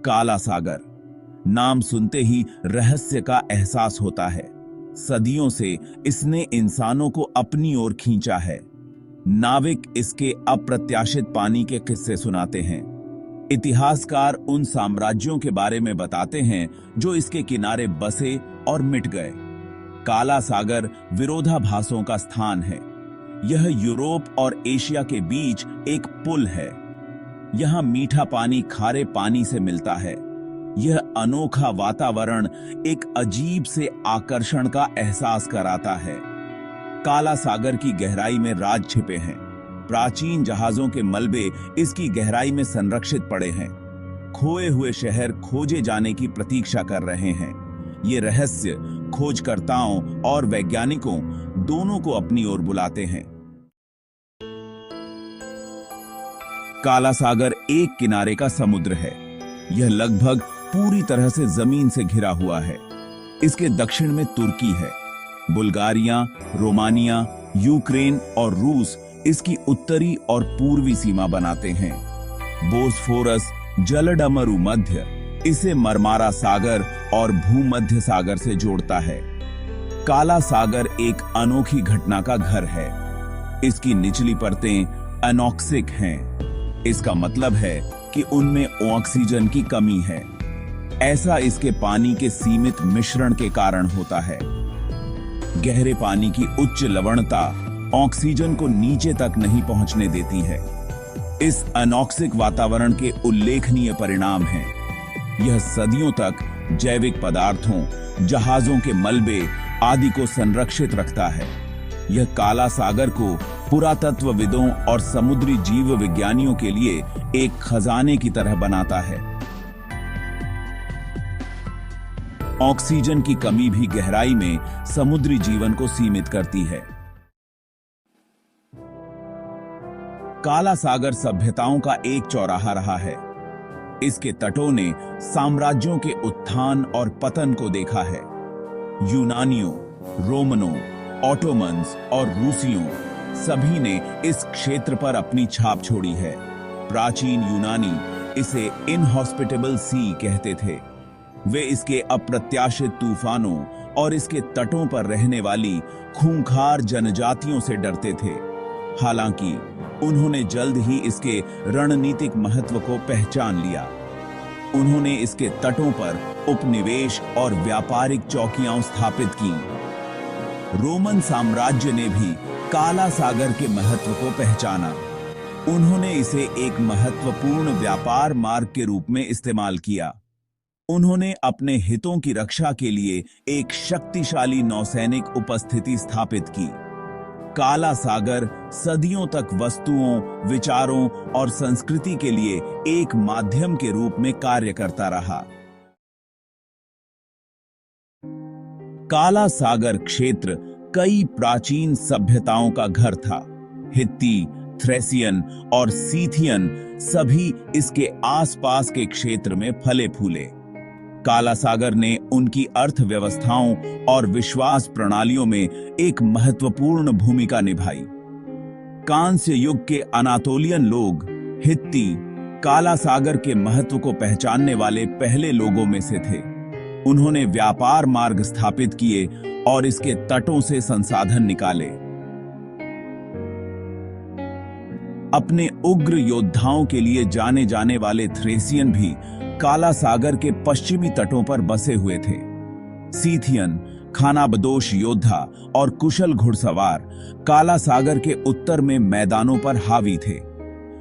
काला सागर, नाम सुनते ही रहस्य का एहसास होता है। सदियों से इसने इंसानों को अपनी ओर खींचा है। नाविक इसके अप्रत्याशित पानी के किस्से सुनाते हैं। इतिहासकार उन साम्राज्यों के बारे में बताते हैं जो इसके किनारे बसे और मिट गए। काला सागर विरोधाभासों का स्थान है। यह यूरोप और एशिया के बीच एक पुल है। यहां मीठा पानी खारे पानी से मिलता है। यह अनोखा वातावरण एक अजीब से आकर्षण का एहसास कराता है। काला सागर की गहराई में राज छिपे हैं। प्राचीन जहाजों के मलबे इसकी गहराई में संरक्षित पड़े हैं। खोए हुए शहर खोजे जाने की प्रतीक्षा कर रहे हैं। ये रहस्य खोजकर्ताओं और वैज्ञानिकों दोनों को अपनी ओर बुलाते हैं। काला सागर एक किनारे का समुद्र है। यह लगभग पूरी तरह से जमीन से घिरा हुआ है। इसके दक्षिण में तुर्की है। बुल्गारिया, रोमानिया, यूक्रेन और रूस इसकी उत्तरी और पूर्वी सीमा बनाते हैं। बोस्फोरस जलडमरू मध्य इसे मरमारा सागर और भूमध्य सागर से जोड़ता है। काला सागर एक अनोखी घटना का घर है। इसकी निचली परतें अनॉक्सिक हैं। इसका मतलब है कि उनमें ऑक्सीजन की कमी है। ऐसा इसके पानी के सीमित मिश्रण के कारण होता है। गहरे पानी की उच्च लवणता ऑक्सीजन को नीचे तक नहीं पहुंचने देती है। इस अनॉक्सिक वातावरण के उल्लेखनीय परिणाम हैं। यह सदियों तक जैविक पदार्थों, जहाजों के मलबे आदि को संरक्षित रखता है। यह काला सागर को पुरातत्वविदों और समुद्री जीव विज्ञानियों के लिए एक खजाने की तरह बनाता है। ऑक्सीजन की कमी भी गहराई में समुद्री जीवन को सीमित करती है। काला सागर सभ्यताओं का एक चौराहा रहा है। इसके तटों ने साम्राज्यों के उत्थान और पतन को देखा है। यूनानियों, रोमनों, ऑटोमन्स और रूसियों सभी ने इस क्षेत्र पर अपनी छाप छोड़ी है। प्राचीन यूनानी इसे इनहॉस्पिटेबल सी कहते थे। वे इसके अप्रत्याशित तूफानों और इसके तटों पर रहने वाली खूंखार जनजातियों से डरते थे। हालांकि उन्होंने जल्द ही इसके रणनीतिक महत्व को पहचान लिया। उन्होंने इसके तटों पर उपनिवेश और व्यापारिक चौकियां स्थापित की। रोमन साम्राज्य ने भी काला सागर के महत्व को पहचाना। उन्होंने इसे एक महत्वपूर्ण व्यापार मार्ग के रूप में इस्तेमाल किया। उन्होंने अपने हितों की रक्षा के लिए एक शक्तिशाली नौसैनिक उपस्थिति स्थापित की। काला सागर सदियों तक वस्तुओं, विचारों और संस्कृति के लिए एक माध्यम के रूप में कार्य करता रहा। काला सागर क्षेत्र कई प्राचीन सभ्यताओं का घर था। हित्ती, थ्रेसियन और सीथियन सभी इसके आसपास के क्षेत्र में फले फूले। काला सागर ने उनकी अर्थव्यवस्थाओं और विश्वास प्रणालियों में एक महत्वपूर्ण भूमिका निभाई। कांस्य युग के अनातोलियन लोग, हित्ती, काला सागर के महत्व को पहचानने वाले पहले लोगों में से थे। उन्होंने व्यापार मार्ग स्थापित किए और इसके तटों से संसाधन निकाले। अपने उग्र योद्धाओं के लिए जाने जाने वाले थ्रेसियन भी काला सागर के पश्चिमी तटों पर बसे हुए थे। सीथियन खानाबदोश योद्धा और कुशल घुड़सवार काला सागर के उत्तर में मैदानों पर हावी थे।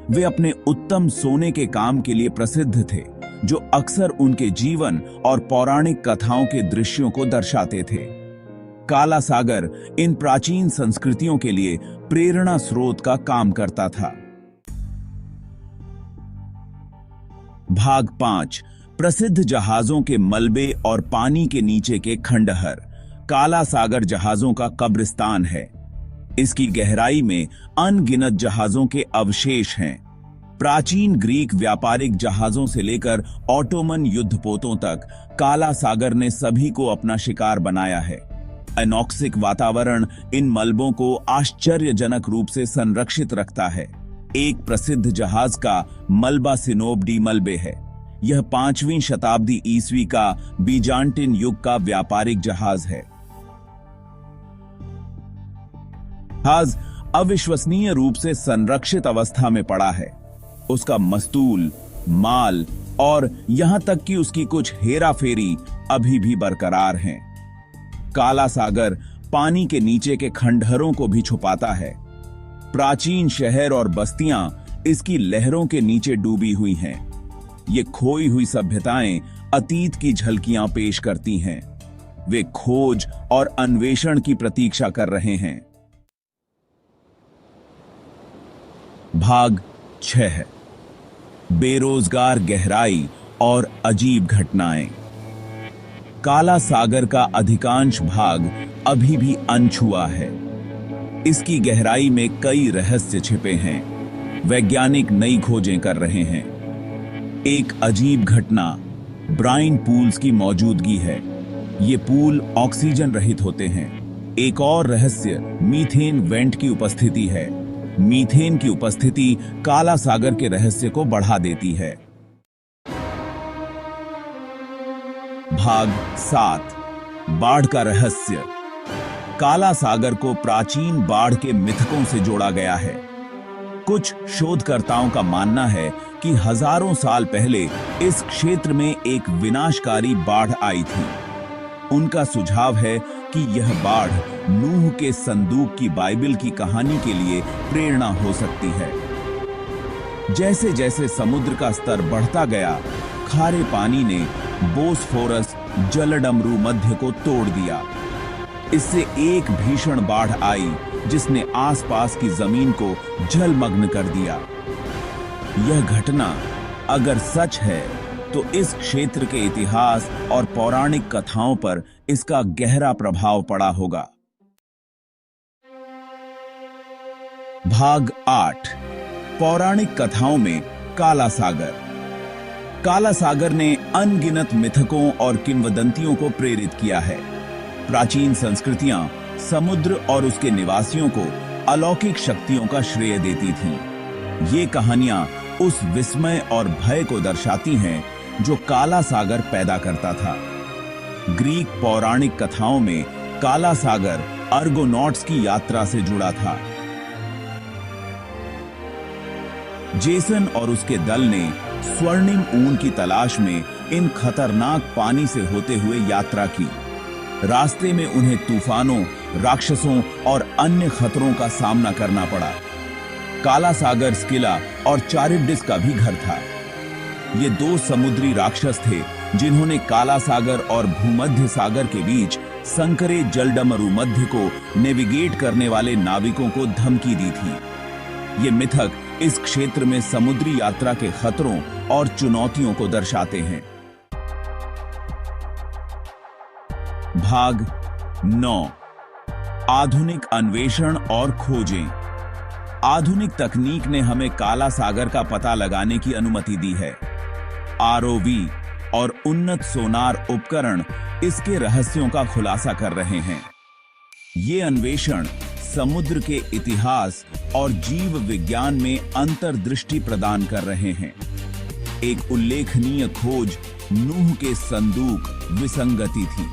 वे अपने उत्तम सोने के काम के लिए प्रसिद्ध थे, जो अक्सर उनके जीवन और पौराणिक कथाओं के दृश्यों को दर्शाते थे। काला सागर इन प्राचीन संस्कृतियों के लिए प्रेरणा स्रोत का काम करता था। भाग 5, प्रसिद्ध जहाजों के मलबे और पानी के नीचे के खंडहर। काला सागर जहाजों का कब्रिस्तान है। इसकी गहराई में अनगिनत जहाजों के अवशेष हैं। प्राचीन ग्रीक व्यापारिक जहाजों से लेकर ऑटोमन युद्धपोतों तक काला सागर ने सभी को अपना शिकार बनाया है। अनॉक्सिक वातावरण इन मलबों को आश्चर्यजनक रूप से संरक्षित रखता है। एक प्रसिद्ध जहाज का मलबा सिनोब डी मलबे है। यह 5वीं शताब्दी ईस्वी का बीजांटिन युग का व्यापारिक जहाज है। जहाज अविश्वसनीय रूप से संरक्षित अवस्था में पड़ा है। उसका मस्तूल, माल और यहां तक कि उसकी कुछ हेराफेरी अभी भी बरकरार हैं। काला सागर पानी के नीचे के खंडहरों को भी छुपाता है। प्राचीन शहर और बस्तियां इसकी लहरों के नीचे डूबी हुई हैं। ये खोई हुई सभ्यताएं अतीत की झलकियां पेश करती हैं। वे खोज और अन्वेषण की प्रतीक्षा कर रहे हैं। भाग 6, बेरोजगार गहराई और अजीब घटनाएं। काला सागर का अधिकांश भाग अभी भी अनछुआ है। इसकी गहराई में कई रहस्य छिपे हैं। वैज्ञानिक नई खोजें कर रहे हैं। एक अजीब घटना ब्राइन पूल्स की मौजूदगी है। ये पूल ऑक्सीजन रहित होते हैं। एक और रहस्य मीथेन वेंट की उपस्थिति है। मीथेन की उपस्थिति काला सागर के रहस्य को बढ़ा देती है। भाग 7, बाढ़ का रहस्य। काला सागर को प्राचीन बाढ़ के मिथकों से जोड़ा गया है। कुछ शोधकर्ताओं का मानना है कि हजारों साल पहले इस क्षेत्र में एक विनाशकारी बाढ़ आई थी। उनका सुझाव है कि यह बाढ़ नूह के संदूक की बाइबल की कहानी के लिए प्रेरणा हो सकती है। जैसे जैसे समुद्र का स्तर बढ़ता गया, खारे पानी ने बोस्फोरस जलडमरू मध्य को तोड़ दिया। इससे एक भीषण बाढ़ आई जिसने आसपास की जमीन को जलमग्न कर दिया। यह घटना अगर सच है तो इस क्षेत्र के इतिहास और पौराणिक कथाओं पर इसका गहरा प्रभाव पड़ा होगा। भाग 8, पौराणिक कथाओं में काला सागर। काला सागर ने अनगिनत मिथकों और किंवदंतियों को प्रेरित किया है। प्राचीन संस्कृतियां समुद्र और उसके निवासियों को अलौकिक शक्तियों का श्रेय देती थीं। ये कहानियां उस विस्मय और भय को दर्शाती हैं जो काला सागर पैदा करता था। ग्रीक पौराणिक कथाओं में काला सागर अर्गोनॉट्स की यात्रा से जुड़ा था। जेसन और उसके दल ने स्वर्णिम ऊन की तलाश में इन खतरनाक पानी से होते हुए यात्रा की। रास्ते में उन्हें तूफानों, राक्षसों और अन्य खतरों का सामना करना पड़ा। काला सागर स्किला और चारिब्डिस का भी घर था। ये 2 समुद्री राक्षस थे जिन्होंने काला सागर और भूमध्य सागर के बीच संकरे जलडमरू मध्य को नेविगेट करने वाले नाविकों को धमकी दी थी। ये मिथक इस क्षेत्र में समुद्री यात्रा के खतरों और चुनौतियों को दर्शाते हैं। भाग 9, आधुनिक अन्वेषण और खोजें। आधुनिक तकनीक ने हमें काला सागर का पता लगाने की अनुमति दी है। आरओवी और उन्नत सोनार उपकरण इसके रहस्यों का खुलासा कर रहे हैं। ये अन्वेषण समुद्र के इतिहास और जीव विज्ञान में अंतर्दृष्टि प्रदान कर रहे हैं। एक उल्लेखनीय खोज नूह के संदूक विसंगति थी।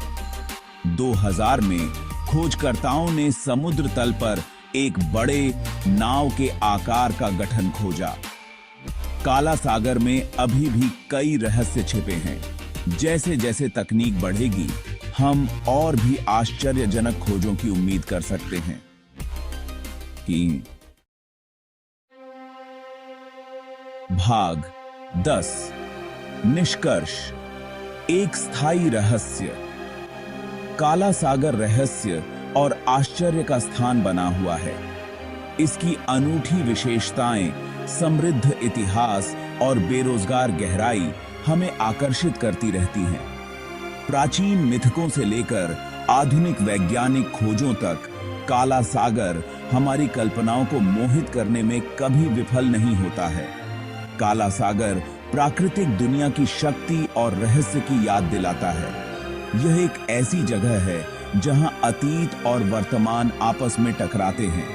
2000 में खोजकर्ताओं ने समुद्र तल पर एक बड़े नाव के आकार का गठन खोजा। काला सागर में अभी भी कई रहस्य छिपे हैं। जैसे जैसे तकनीक बढ़ेगी, हम और भी आश्चर्यजनक खोजों की उम्मीद कर सकते हैं। भाग 10, निष्कर्ष, एक स्थायी रहस्य। काला सागर रहस्य और आश्चर्य का स्थान बना हुआ है। इसकी अनूठी विशेषताएं, समृद्ध इतिहास और बेरोजगार गहराई हमें आकर्षित करती रहती हैं। प्राचीन मिथकों से लेकर आधुनिक वैज्ञानिक खोजों तक काला सागर हमारी कल्पनाओं को मोहित करने में कभी विफल नहीं होता है। काला सागर प्राकृतिक दुनिया की शक्ति और रहस्य की याद दिलाता है। यह एक ऐसी जगह है जहां अतीत और वर्तमान आपस में टकराते हैं।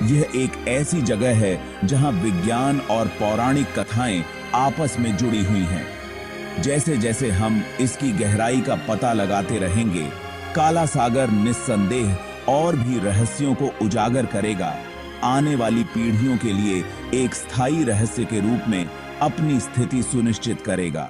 यह एक ऐसी जगह है जहां विज्ञान और पौराणिक कथाएं आपस में जुड़ी हुई हैं। जैसे जैसे हम इसकी गहराई का पता लगाते रहेंगे, काला सागर निस्संदेह और भी रहस्यों को उजागर करेगा, आने वाली पीढ़ियों के लिए एक स्थायी रहस्य के रूप में अपनी स्थिति सुनिश्चित करेगा।